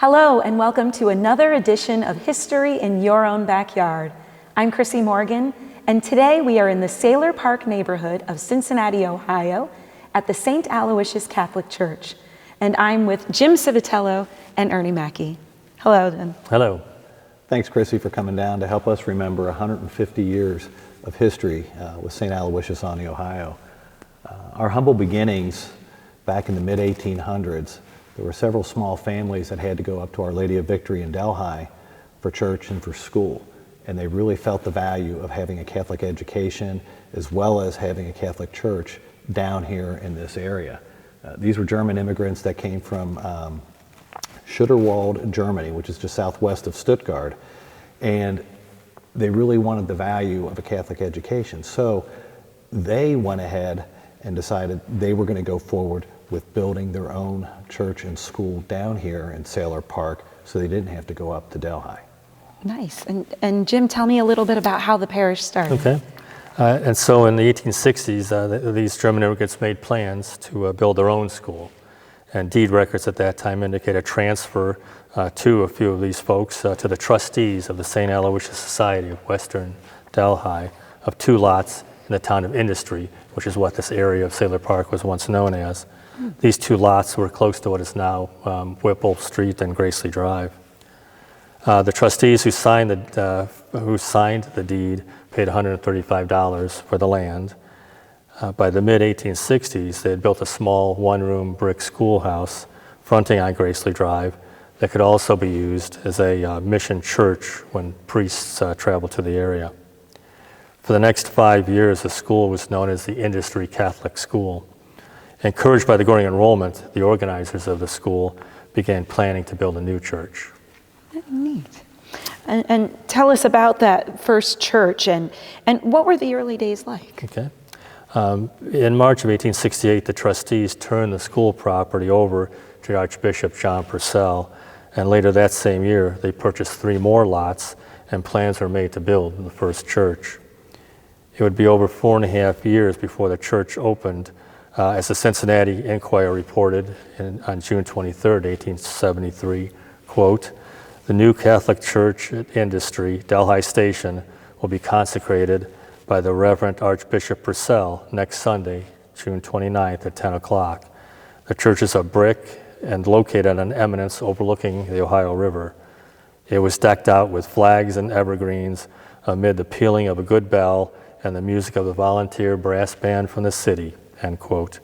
Hello and welcome to another edition of History in Your Own Backyard. I'm Chrissy Morgan, and today we are in the Sayler Park neighborhood of Cincinnati, Ohio, at the St. Aloysius Catholic Church. And I'm with Jim Civitello and Ernie Mackey. Hello, Jim. Hello. Thanks, Chrissy, for coming down to help us remember 150 years of history with St. Aloysius on the Ohio. Our humble beginnings back in the mid-1800s, there were several small families that had to go up to Our Lady of Victory in Delhi for church and for school. And they really felt the value of having a Catholic education as well as having a Catholic church down here in this area. These were German immigrants that came from Schutterwald, Germany, which is just southwest of Stuttgart. And they really wanted the value of a Catholic education. So they went ahead and decided they were going to go forward with building their own church and school down here in Sayler Park so they didn't have to go up to Delhi. Nice. And Jim, tell me a little bit about how the parish started. Okay. And so in the 1860s, these German immigrants made plans to build their own school. And deed records at that time indicate a transfer to a few of these folks to the trustees of the St. Aloysius Society of Western Delhi of 2 lots in the town of Industry, which is what this area of Sayler Park was once known as. These 2 lots were close to what is now Whipple Street and Gracely Drive. The trustees who signed the deed paid $135 for the land. By the mid-1860s, they had built a small one-room brick schoolhouse fronting on Gracely Drive that could also be used as a mission church when priests traveled to the area. For the next 5 years, the school was known as the Industry Catholic School. Encouraged by the growing enrollment, the organizers of the school began planning to build a new church. Neat. And tell us about that first church and what were the early days like? Okay. In March of 1868, the trustees turned the school property over to Archbishop John Purcell, and later that same year, they purchased 3 more lots, and plans were made to build the first church. It would be over 4.5 years before the church opened, as the Cincinnati Enquirer reported on June 23, 1873, quote, "The new Catholic Church at Industry, Delhi Station, will be consecrated by the Reverend Archbishop Purcell next Sunday, June 29th at 10 o'clock. The church is of brick and located on an eminence overlooking the Ohio River. It was decked out with flags and evergreens amid the pealing of a good bell and the music of the volunteer brass band from the city," end quote.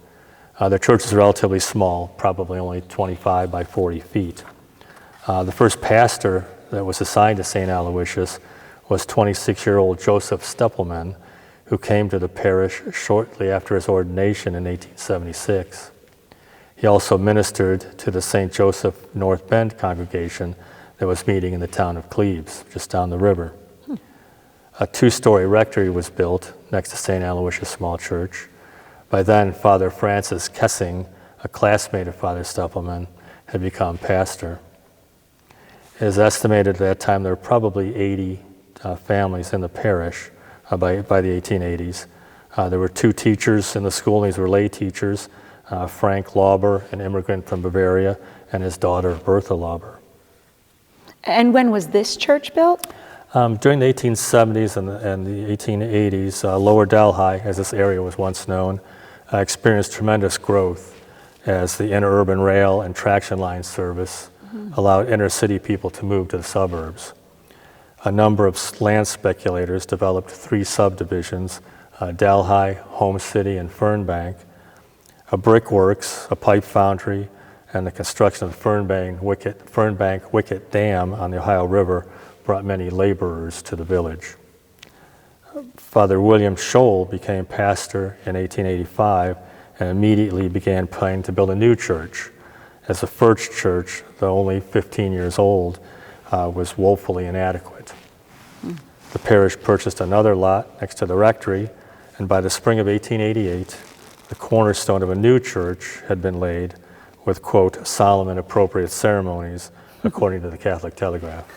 The church is relatively small, probably only 25 by 40 feet. The first pastor that was assigned to St. Aloysius was 26-year-old Joseph Steppelman, who came to the parish shortly after his ordination in 1876. He also ministered to the St. Joseph North Bend congregation that was meeting in the town of Cleves, just down the river. A 2-story rectory was built next to St. Aloysius Small Church. By then, Father Francis Kessing, a classmate of Father Steppelman, had become pastor. It is estimated at that time there were probably 80 families in the parish by the 1880s. There were 2 teachers in the school, and these were lay teachers, Frank Lauber, an immigrant from Bavaria, and his daughter, Bertha Lauber. And when was this church built? During the 1870s and the 1880s, Lower Delhi, as this area was once known, experienced tremendous growth as the interurban rail and traction line service allowed inner city people to move to the suburbs. A number of land speculators developed 3 subdivisions, Delhi, Home City, and Fernbank. A brickworks, a pipe foundry, and the construction of the Fernbank Wicket Dam on the Ohio River brought many laborers to the village. Father William Scholl became pastor in 1885 and immediately began planning to build a new church, as the first church, though only 15 years old, was woefully inadequate. The parish purchased another lot next to the rectory, and by the spring of 1888, the cornerstone of a new church had been laid with, quote, "solemn and appropriate ceremonies," according to the Catholic Telegraph.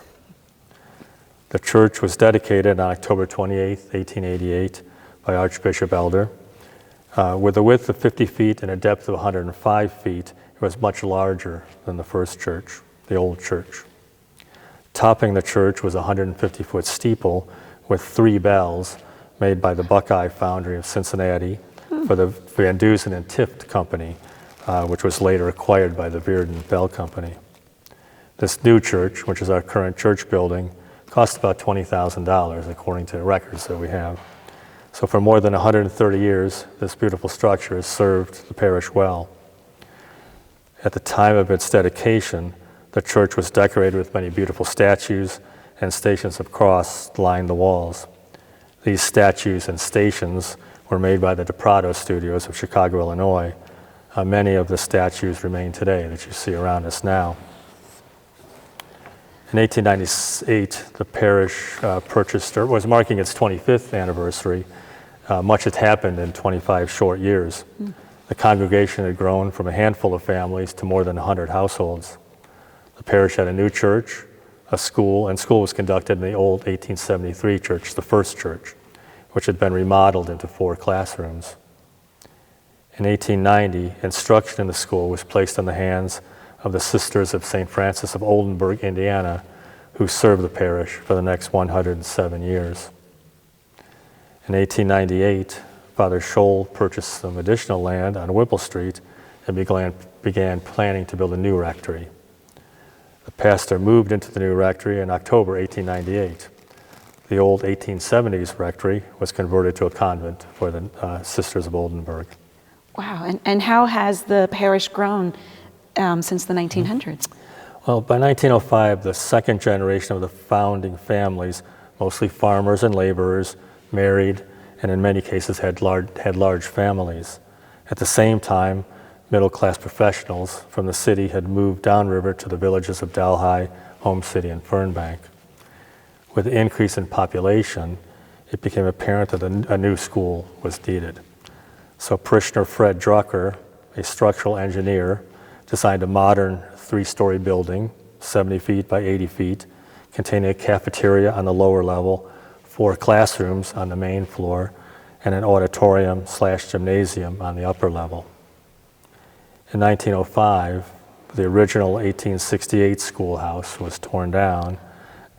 The church was dedicated on October 28, 1888, by Archbishop Elder. With a width of 50 feet and a depth of 105 feet, it was much larger than the first church. the old church. Topping the church was a 150-foot steeple with 3 bells made by the Buckeye Foundry of Cincinnati for the Van Dusen and Tift Company, which was later acquired by the Virden Bell Company. This new church, which is our current church building, cost about $20,000 according to the records that we have. So for more than 130 years, this beautiful structure has served the parish well. At the time of its dedication, the church was decorated with many beautiful statues and stations of cross lined the walls. These statues and stations were made by the DePrado Studios of Chicago, Illinois. Many of the statues remain today that you see around us now. In 1898, the parish purchased, or was marking its 25th anniversary. Much had happened in 25 short years. The congregation had grown from a handful of families to more than 100 households. The parish had a new church, a school, and school was conducted in the old 1873 church, the first church, which had been remodeled into 4 classrooms. In 1890, instruction in the school was placed in the hands of the Sisters of St. Francis of Oldenburg, Indiana, who served the parish for the next 107 years. In 1898, Father Scholl purchased some additional land on Whipple Street and began planning to build a new rectory. The pastor moved into the new rectory in October 1898. The old 1870s rectory was converted to a convent for the Sisters of Oldenburg. Wow, and how has the parish grown since the 1900s? Well, by 1905, the second generation of the founding families, mostly farmers and laborers, married, and in many cases had large families. At the same time, middle-class professionals from the city had moved downriver to the villages of Delhi, Home City, and Fernbank. With the increase in population, it became apparent that a new school was needed. So parishioner Fred Drucker, a structural engineer, designed a modern 3-story building, 70 feet by 80 feet, containing a cafeteria on the lower level, 4 classrooms on the main floor, and an auditorium/gymnasium on the upper level. In 1905, the original 1868 schoolhouse was torn down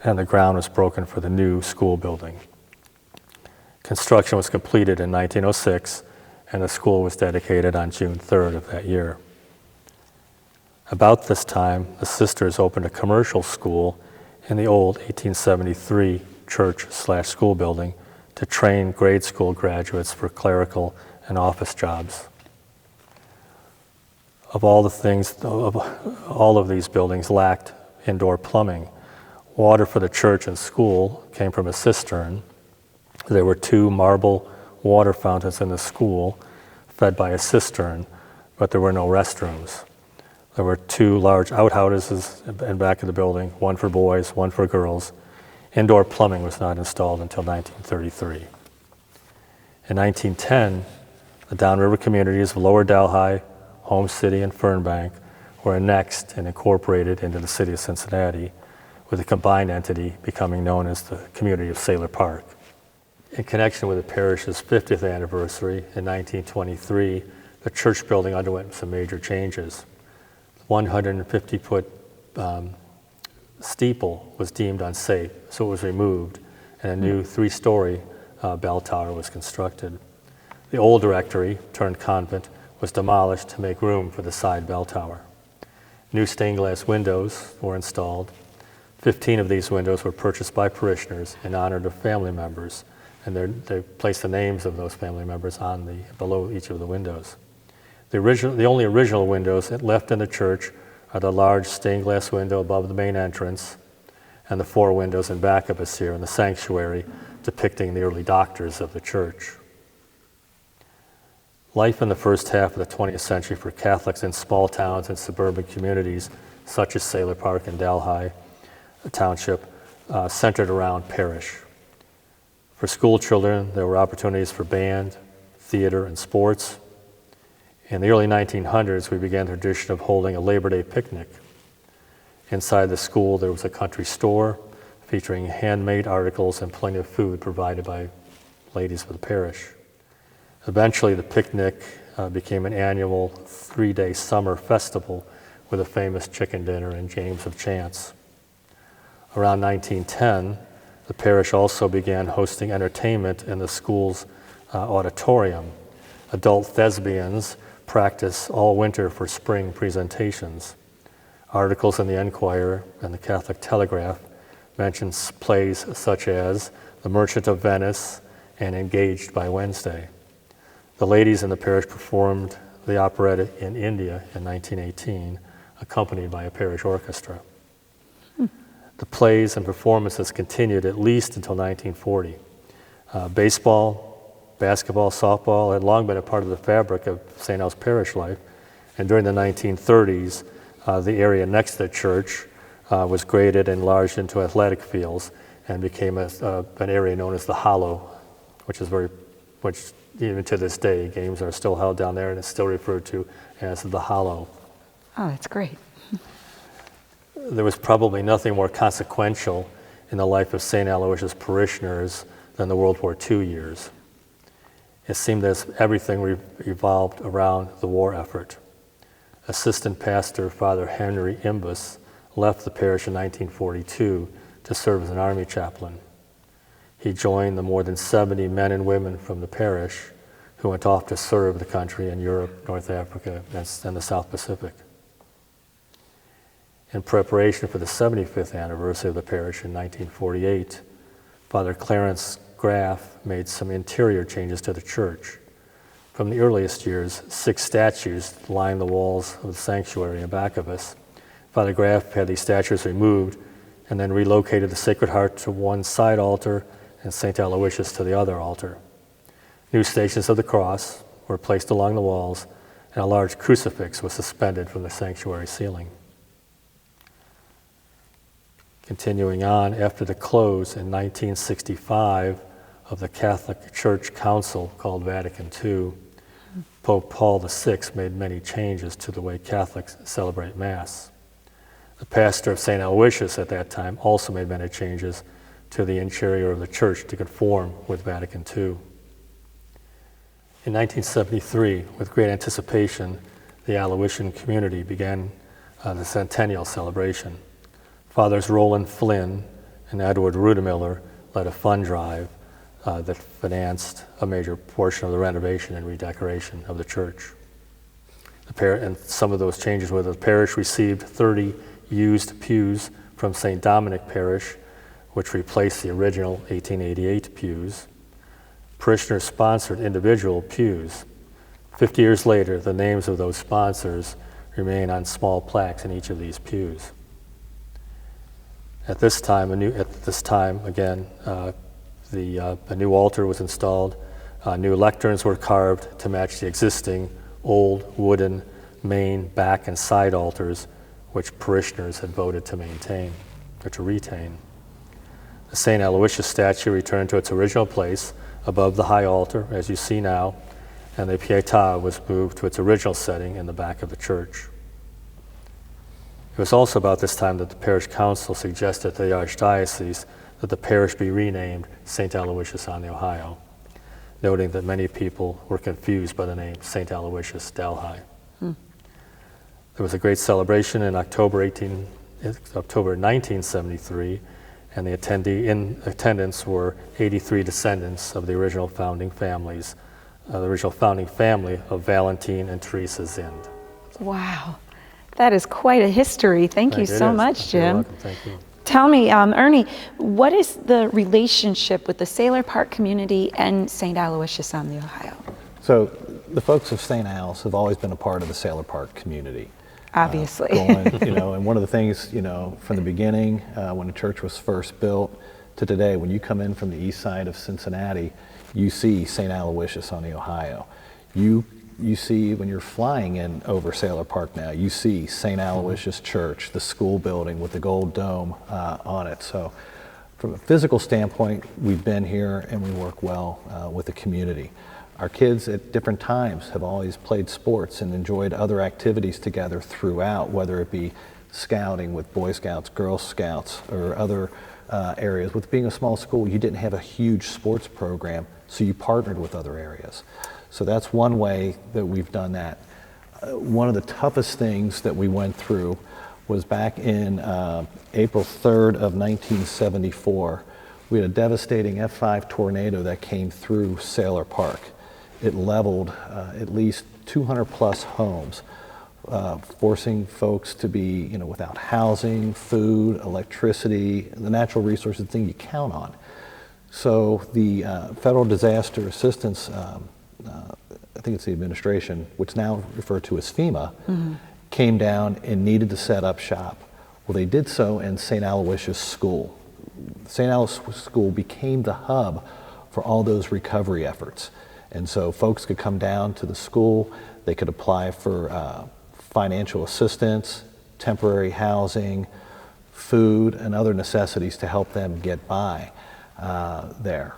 and the ground was broken for the new school building. Construction was completed in 1906 and the school was dedicated on June 3rd of that year. About this time, the sisters opened a commercial school in the old 1873 church/school building to train grade school graduates for clerical and office jobs. All of these buildings lacked indoor plumbing. Water for the church and school came from a cistern. There were 2 marble water fountains in the school, fed by a cistern, but there were no restrooms. There were 2 large outhouses in back of the building, one for boys, one for girls. Indoor plumbing was not installed until 1933. In 1910, the downriver communities of Lower Delhi, Home City, and Fernbank were annexed and incorporated into the city of Cincinnati, with a combined entity becoming known as the community of Sayler Park. In connection with the parish's 50th anniversary in 1923, the church building underwent some major changes. 150-foot steeple was deemed unsafe, so it was removed, and a new 3-story bell tower was constructed. The old rectory, turned convent, was demolished to make room for the side bell tower. New stained glass windows were installed. 15 of these windows were purchased by parishioners in honor of family members, and they placed the names of those family members below each of the windows. The only original windows left in the church are the large stained glass window above the main entrance and the 4 windows in back of us here in the sanctuary depicting the early doctors of the church. Life in the first half of the 20th century for Catholics in small towns and suburban communities such as Sayler Park and Delhi Township centered around Parish. For school children, there were opportunities for band, theater, and sports. In the early 1900s, we began the tradition of holding a Labor Day picnic. Inside the school, there was a country store featuring handmade articles and plenty of food provided by ladies of the parish. Eventually, the picnic became an annual 3-day summer festival with a famous chicken dinner and games of chance. Around 1910, the parish also began hosting entertainment in the school's auditorium. Adult thespians practice all winter for spring presentations. Articles in the Enquirer and the Catholic Telegraph mention plays such as The Merchant of Venice and Engaged by Wednesday. The ladies in the parish performed the operetta in India in 1918, accompanied by a parish orchestra. The plays and performances continued at least until 1940. Baseball, basketball, softball had long been a part of the fabric of St. Al's parish life, and during the 1930s, the area next to the church was graded and enlarged into athletic fields and became an area known as the Hollow, which even to this day, games are still held down there and it's still referred to as the Hollow. Oh, that's great. There was probably nothing more consequential in the life of St. Aloysius parishioners than the World War II years. It seemed as everything revolved around the war effort. Assistant pastor Father Henry Imbus left the parish in 1942 to serve as an army chaplain. He joined the more than 70 men and women from the parish who went off to serve the country in Europe, North Africa, and the South Pacific. In preparation for the 75th anniversary of the parish in 1948, Father Clarence Graff made some interior changes to the church. From the earliest years, 6 statues line the walls of the sanctuary in back of us. Father Graff had these statues removed and then relocated the Sacred Heart to one side altar and St. Aloysius to the other altar. New Stations of the Cross were placed along the walls, and a large crucifix was suspended from the sanctuary ceiling. Continuing on, after the close in 1965 of the Catholic Church Council called Vatican II, Pope Paul VI made many changes to the way Catholics celebrate Mass. The pastor of St. Aloysius at that time also made many changes to the interior of the church to conform with Vatican II. In 1973, with great anticipation, the Aloysian community began the Centennial celebration. Fathers Roland Flynn and Edward Rudemiller led a fund drive that financed a major portion of the renovation and redecoration of the church. And some of those changes were the parish received 30 used pews from St. Dominic Parish, which replaced the original 1888 pews. Parishioners sponsored individual pews. 50 years later, the names of those sponsors remain on small plaques in each of these pews. At this time, a new altar was installed. New lecterns were carved to match the existing old wooden main, back, and side altars, which parishioners had voted to maintain or to retain. The St. Aloysius statue returned to its original place above the high altar, as you see now, and the Pietà was moved to its original setting in the back of the church. It was also about this time that the parish council suggested to the archdiocese that the parish be renamed St. Aloysius on the Ohio, noting that many people were confused by the name St. Aloysius Delhi. There was a great celebration in October 1973, and in attendance were 83 descendants of the original founding family of Valentine and Teresa Zind. Wow, that is quite a history. Thank you so much, Jim. You're welcome. Thank you. Tell me, Ernie, what is the relationship with the Sayler Park community and St. Aloysius on the Ohio? So the folks of St. Al's have always been a part of the Sayler Park community. Obviously. And one of the things, from the beginning, when the church was first built, to today, when you come in from the east side of Cincinnati, you see St. Aloysius on the Ohio. You see, when you're flying in over Sayler Park now, you see St. Aloysius Church, the school building with the gold dome on it. So from a physical standpoint, we've been here and we work well with the community. Our kids at different times have always played sports and enjoyed other activities together throughout, whether it be scouting with Boy Scouts, Girl Scouts, or other areas. With being a small school, you didn't have a huge sports program, so you partnered with other areas. So that's one way that we've done that. one of the toughest things that we went through was back in April 3rd of 1974. We had a devastating F5 tornado that came through Sayler Park. It leveled at least 200 plus homes, forcing folks to be without housing, food, electricity, the natural resources, thing you count on. So the Federal Disaster Assistance, I think it's the administration, which now referred to as FEMA, came down and needed to set up shop. Well, they did so in St. Aloysius School. St. Aloysius School became the hub for all those recovery efforts. And so folks could come down to the school, they could apply for financial assistance, temporary housing, food, and other necessities to help them get by there.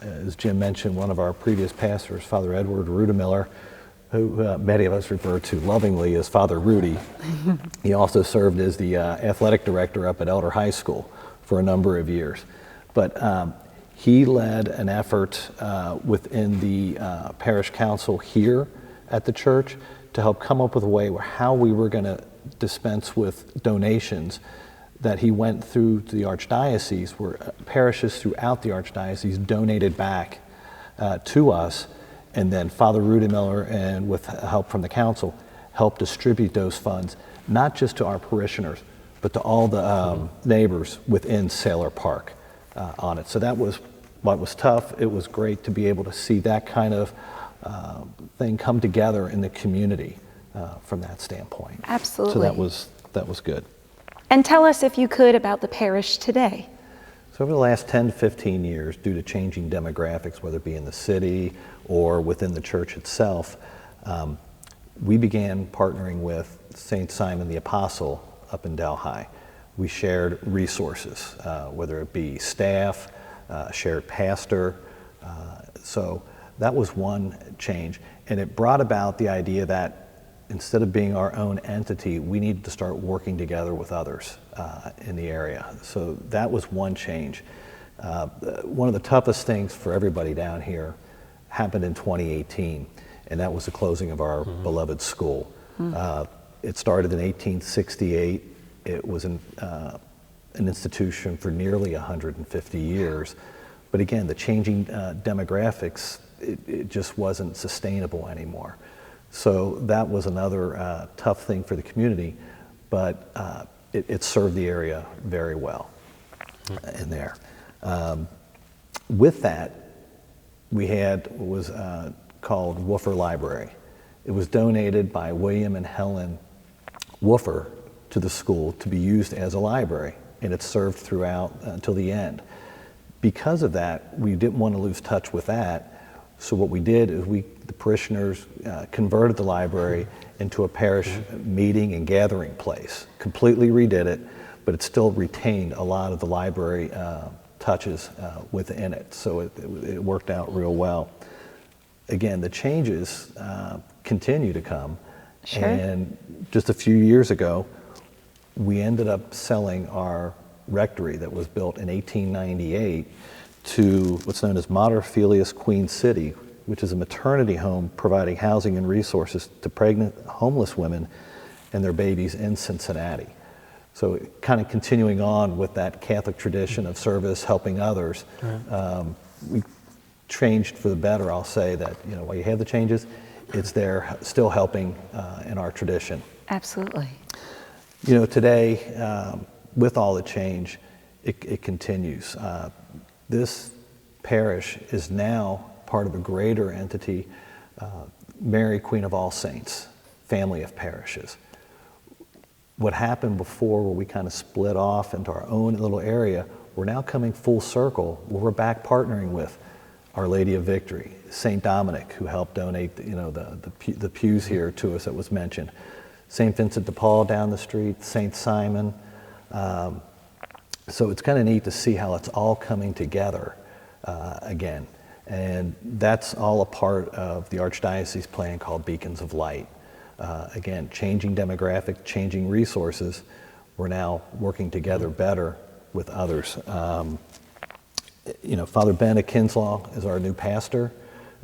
As Jim mentioned, one of our previous pastors, Father Edward Rudemiller, who many of us refer to lovingly as Father Rudy, he also served as the athletic director up at Elder High School for a number of years. But he led an effort within the parish council here at the church to help come up with a way where how we were going to dispense with donations that he went through to the archdiocese, where parishes throughout the archdiocese donated back to us, and then Father Rudemiller, and with help from the council, helped distribute those funds, not just to our parishioners, but to all the neighbors within Sayler Park on it. So that was what was tough. It was great to be able to see that kind of thing come together in the community from that standpoint. Absolutely. So that was good. And tell us, if you could, about the parish today. So over the last 10 to 15 years, due to changing demographics, whether it be in the city or within the church itself, we began partnering with St. Simon the Apostle up in Delhi. We shared resources, whether it be staff, shared pastor. So that was one change. And it brought about the idea that instead of being our own entity, we needed to start working together with others in the area. So that was one change. One of the toughest things for everybody down here happened in 2018, and that was the closing of our beloved school. It started in 1868. It was an institution for nearly 150 years. But again, the changing demographics, it just wasn't sustainable anymore. So that was another tough thing for the community, but it served the area very well in there. With that, we had what was called Woofer Library. It was donated by William and Helen Woofer to the school to be used as a library, and it served throughout until the end. Because of that, we didn't want to lose touch with that. So what we did is the parishioners converted the library into a parish meeting and gathering place. Completely redid it, but it still retained a lot of the library touches within it. So it worked out real well. Again, the changes continue to come. Sure. And just a few years ago, we ended up selling our rectory that was built in 1898 to what's known as Modernization Queen City, which is a maternity home providing housing and resources to pregnant homeless women and their babies in Cincinnati. So kind of continuing on with that Catholic tradition of service, helping others. We changed for the better, I'll say that, while you have the changes, it's there still helping in our tradition. Absolutely. Today, with all the change, it continues. This parish is now part of a greater entity, Mary, Queen of All Saints, family of parishes. What happened before, where we kind of split off into our own little area, we're now coming full circle, where we're back partnering with Our Lady of Victory, St. Dominic, who helped donate the pews here to us that was mentioned, St. Vincent de Paul down the street, St. Simon. So it's kind of neat to see how it's all coming together again. And that's all a part of the Archdiocese plan called Beacons of Light. Again, changing demographic, changing resources. We're now working together better with others. Father Ben Kinslaw is our new pastor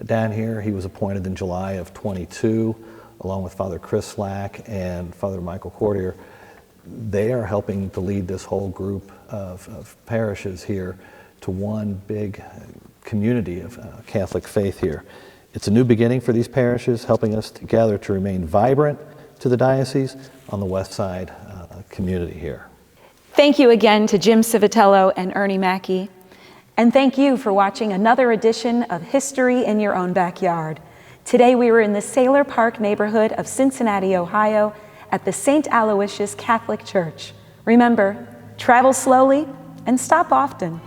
down here. He was appointed in July of 22. along with Father Chris Slack and Father Michael Cordier, they are helping to lead this whole group of parishes here to one big community of Catholic faith here. It's a new beginning for these parishes, helping us together to remain vibrant to the diocese on the west side community here. Thank you again to Jim Civitello and Ernie Mackey. And thank you for watching another edition of History in Your Own Backyard. Today we were in the Sayler Park neighborhood of Cincinnati, Ohio, at the St. Aloysius Catholic Church. Remember, travel slowly and stop often.